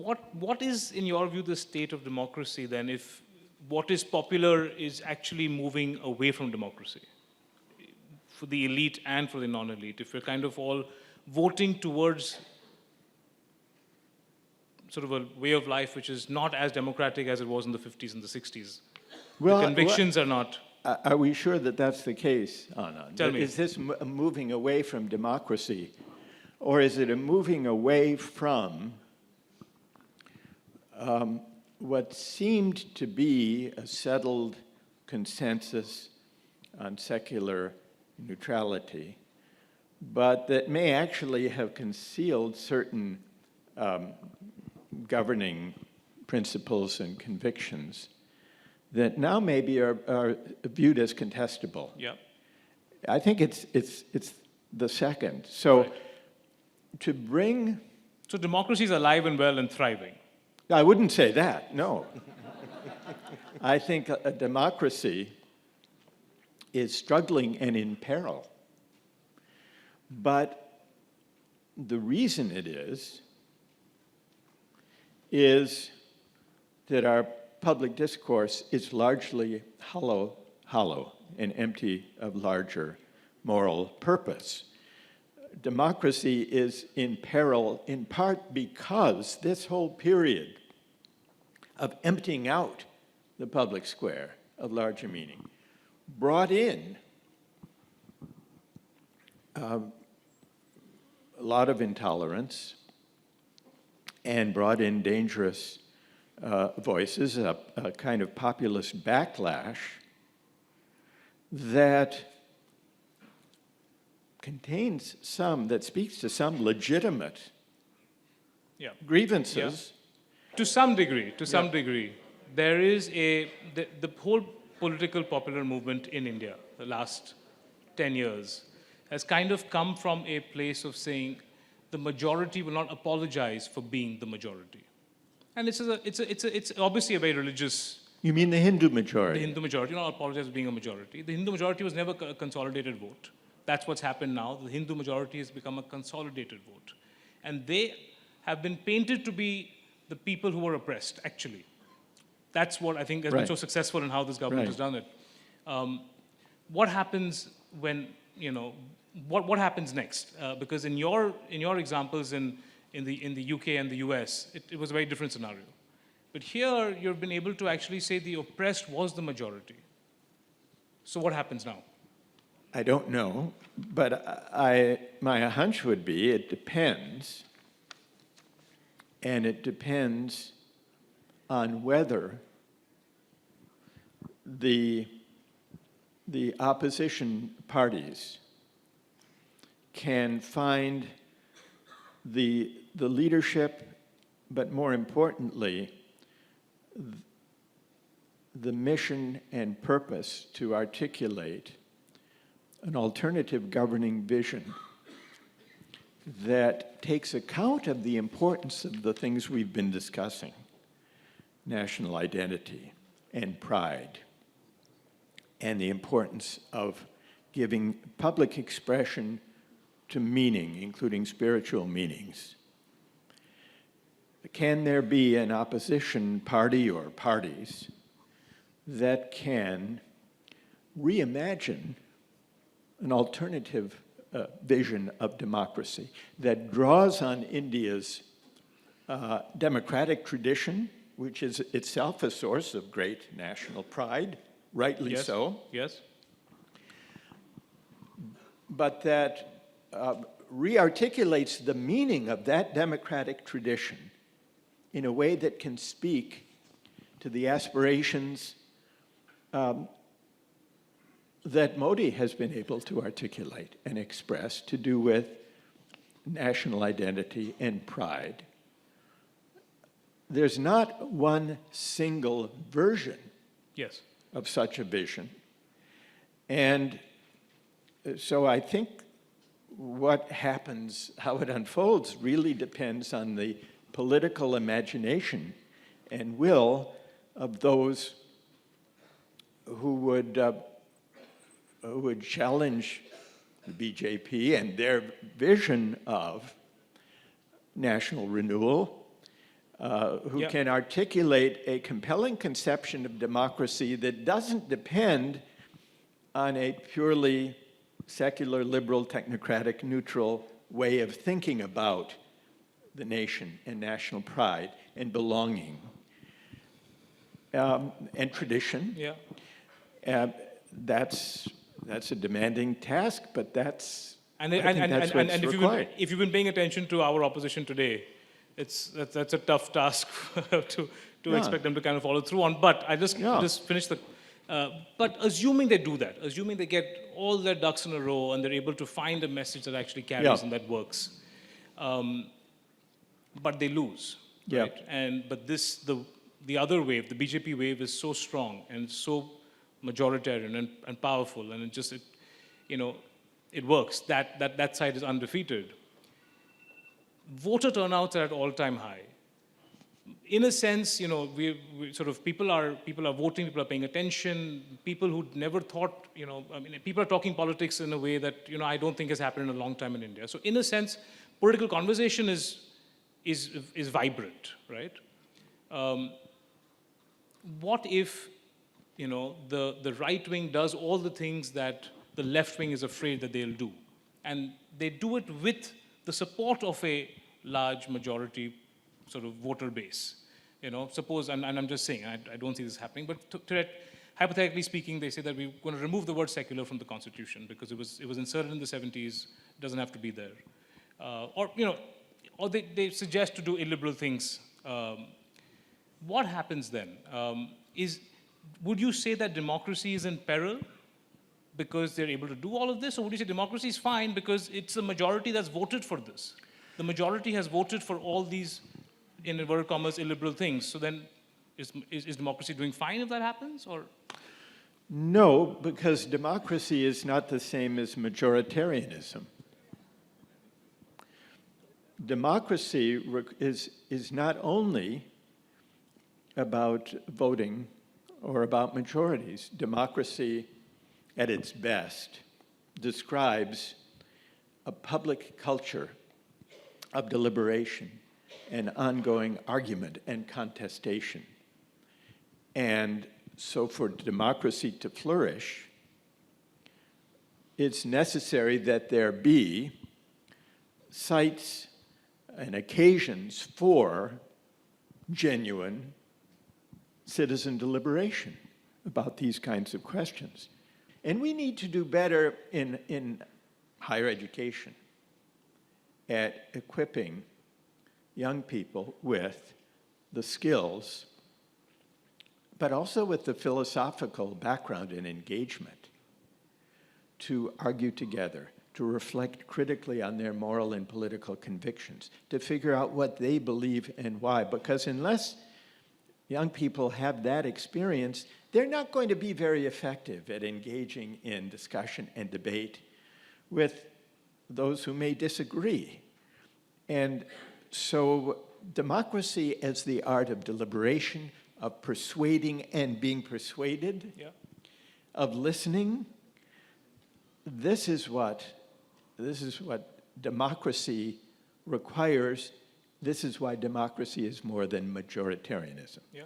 what is, in your view, the state of democracy then, if what is popular is actually moving away from democracy for the elite and for the non-elite? If we're kind of all voting towards sort of a way of life which is not as democratic as it was in the 50s and the 60s. Well, the convictions are not. Are we sure that that's the case, Anant? Tell me. Is this moving away from democracy, or is it a moving away from what seemed to be a settled consensus on secular neutrality, but that may actually have concealed certain governing principles and convictions that now maybe are viewed as contestable? Yeah. I think it's the second. So right. To bring... So democracy is alive and well and thriving. I wouldn't say that, no. I think a democracy is struggling and in peril. But the reason it is that our public discourse is largely hollow and empty of larger moral purpose. Democracy is in peril in part because this whole period of emptying out the public square of larger meaning brought in a lot of intolerance and brought in dangerous voices, a kind of populist backlash that contains that speaks to some legitimate grievances. Yeah. To some degree, there is the whole political popular movement in India, the last 10 years, has kind of come from a place of saying the majority will not apologize for being the majority. And it's obviously a very religious... You mean the Hindu majority? The Hindu majority, not apologize for being a majority. The Hindu majority was never a consolidated vote. That's what's happened now. The Hindu majority has become a consolidated vote. And they have been painted to be the people who were oppressed, actually. That's what I think has been so successful in how this government has done it. What happens when, what happens next? Because in your examples in the UK and the US, it was a very different scenario. But here, you've been able to actually say the oppressed was the majority. So what happens now? I don't know, but my hunch would be it depends, and it depends on whether the opposition parties can find the leadership, but more importantly, the mission and purpose to articulate an alternative governing vision that takes account of the importance of the things we've been discussing: national identity and pride, and the importance of giving public expression to meaning, including spiritual meanings. Can there be an opposition party or parties that can reimagine an alternative vision of democracy that draws on India's democratic tradition, which is itself a source of great national pride, rightly so. Yes. But that re-articulates the meaning of that democratic tradition in a way that can speak to the aspirations that Modi has been able to articulate and express to do with national identity and pride. There's not one single version of such a vision. And so I think what happens, how it unfolds, really depends on the political imagination and will of those who would challenge the BJP and their vision of national renewal, who Yeah. can articulate a compelling conception of democracy that doesn't depend on a purely secular, liberal, technocratic, neutral way of thinking about the nation and national pride and belonging and tradition. Yeah. That's a demanding task, but that's And, I think that's what's required. if you've been paying attention to our opposition today, that's a tough task to Yeah. expect them to kind of follow through on. But I just finish the. But assuming they do that, assuming they get all their ducks in a row and they're able to find a message that actually carries and that works, but they lose, Yeah. right? But the other wave, the BJP wave, is so strong and so majoritarian and powerful, and it works. That side is undefeated. Voter turnouts are at all-time high. In a sense, we sort of people are voting, people are paying attention. People who never thought, people are talking politics in a way that I don't think has happened in a long time in India. So in a sense, political conversation is vibrant, right? What if the right wing does all the things that the left wing is afraid that they'll do, and they do it with the support of a large majority sort of voter base? Suppose, and I'm just saying, I don't see this happening, but hypothetically speaking, they say that we're going to remove the word secular from the Constitution because it was inserted in the 70s, it doesn't have to be there. Or they suggest to do illiberal things. What happens then? Would you say that democracy is in peril because they're able to do all of this? Or would you say democracy is fine because it's a majority that's voted for this? The majority has voted for all these, in inverted commas, illiberal things. So then is democracy doing fine if that happens? Or? No, because democracy is not the same as majoritarianism. Democracy is not only about voting or about majorities. Democracy, at its best, describes a public culture of deliberation and ongoing argument and contestation. And so for democracy to flourish, it's necessary that there be sites and occasions for genuine citizen deliberation about these kinds of questions. And we need to do better in higher education at equipping young people with the skills, but also with the philosophical background and engagement to argue together, to reflect critically on their moral and political convictions, to figure out what they believe and why. Because unless young people have that experience, they're not going to be very effective at engaging in discussion and debate with those who may disagree. And so democracy as the art of deliberation, of persuading and being persuaded, of listening, this is what democracy requires. This is why democracy is more than majoritarianism. Yeah.